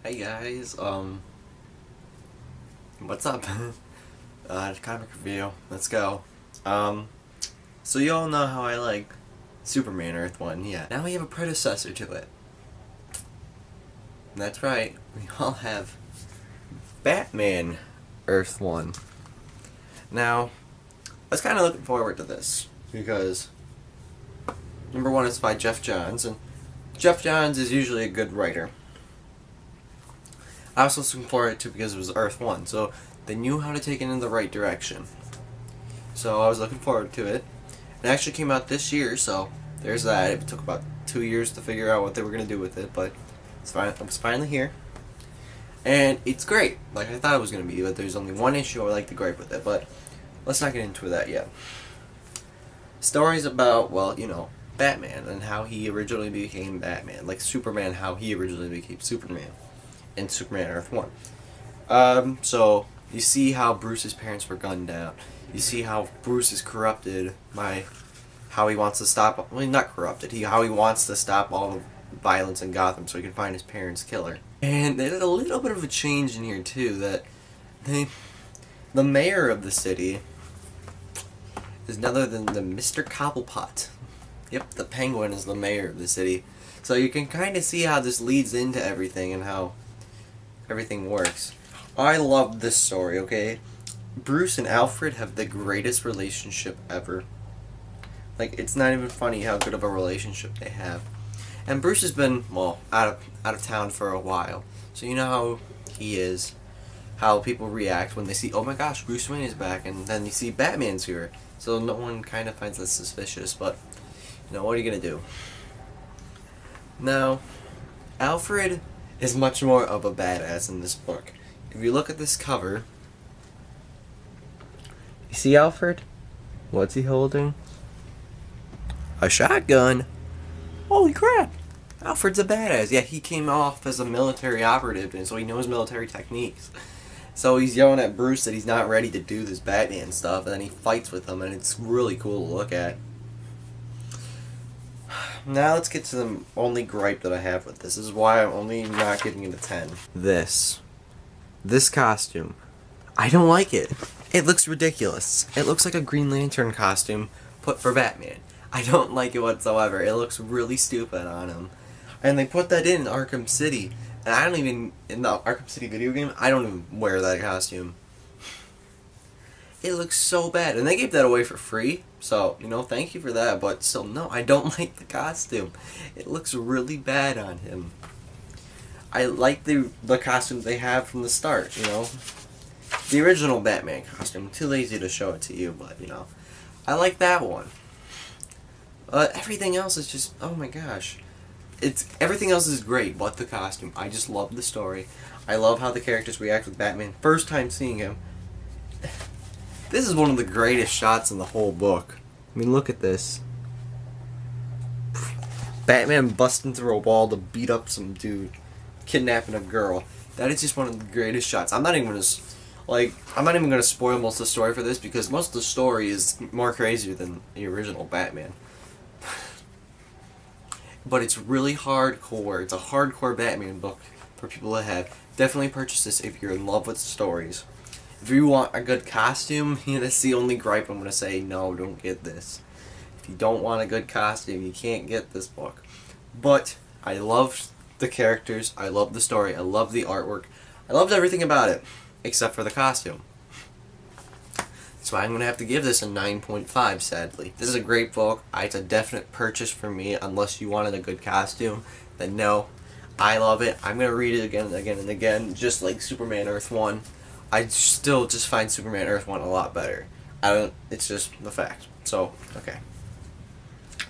Hey guys, what's up? Comic review. Let's go. So you all know how I like Superman Earth 1, yeah. Now we have a predecessor to it. That's right, we all have Batman Earth 1. Now, I was kind of looking forward to this, because number one, it's by Geoff Johns, and Geoff Johns is usually a good writer. I was looking forward to it because it was Earth 1, so they knew how to take it in the right direction. So I was looking forward to it. It actually came out this year, so there's that. It took about 2 years to figure out what they were going to do with it, but it's finally here. And it's great, like I thought it was going to be, but there's only one issue I like to gripe with it, but let's not get into that yet. Stories about, well, you know, Batman and how he originally became Batman, like Superman, how he originally became Superman in Superman Earth 1. So you see how Bruce's parents were gunned down. You see how Bruce is corrupted by how he wants to stop, well, not corrupted, how he wants to stop all the violence in Gotham so he can find his parents' killer. And there's a little bit of a change in here too, that the mayor of the city is none other than the Mr. Cobblepot. Yep, the Penguin is the mayor of the city. So you can kind of see how this leads into everything and how everything works. I love this story, okay? Bruce and Alfred have the greatest relationship ever. Like, it's not even funny how good of a relationship they have. And Bruce has been, well, out of town for a while. So you know how he is. How people react when they see, oh my gosh, Bruce Wayne is back, and then you see Batman's here. So no one kind of finds that suspicious, but, you know, what are you gonna do? Now, Alfred is much more of a badass in this book. If you look at this cover, you see Alfred? What's he holding? A shotgun. Holy crap! Alfred's a badass. Yeah, he came off as a military operative, and so he knows military techniques. So he's yelling at Bruce that he's not ready to do this Batman stuff, and then he fights with him, and it's really cool to look at. Now let's get to the only gripe that I have with this. This is why I'm only not giving it a 10. This costume. I don't like it. It looks ridiculous. It looks like a Green Lantern costume put for Batman. I don't like it whatsoever. It looks really stupid on him. And they put that in Arkham City. And I don't even, in the Arkham City video game, I don't even wear that costume. It looks so bad. And they gave that away for free. So, you know, thank you for that. But still, no, I don't like the costume. It looks really bad on him. I like the costume they have from the start, you know. The original Batman costume. Too lazy to show it to you, but, you know. I like that one. Everything else is just, oh my gosh. Everything else is great, but the costume. I just love the story. I love how the characters react with Batman. First time seeing him. This is one of the greatest shots in the whole book. I mean, look at this. Batman busting through a wall to beat up some dude, kidnapping a girl. That is just one of the greatest shots. I'm not even gonna spoil most of the story for this, because most of the story is more crazier than the original Batman. But it's really hardcore. It's a hardcore Batman book for people to have. Definitely purchase this if you're in love with stories. If you want a good costume, that's the only gripe I'm going to say, no, don't get this. If you don't want a good costume, you can't get this book. But I loved the characters, I loved the story, I loved the artwork, I loved everything about it, except for the costume. So I'm going to have to give this a 9.5, sadly. This is a great book. It's a definite purchase for me, unless you wanted a good costume. Then no, I love it. I'm going to read it again and again and again, just like Superman Earth 1. I still just find Superman Earth 1 a lot better. It's just the fact. So, okay.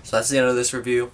So that's the end of this review.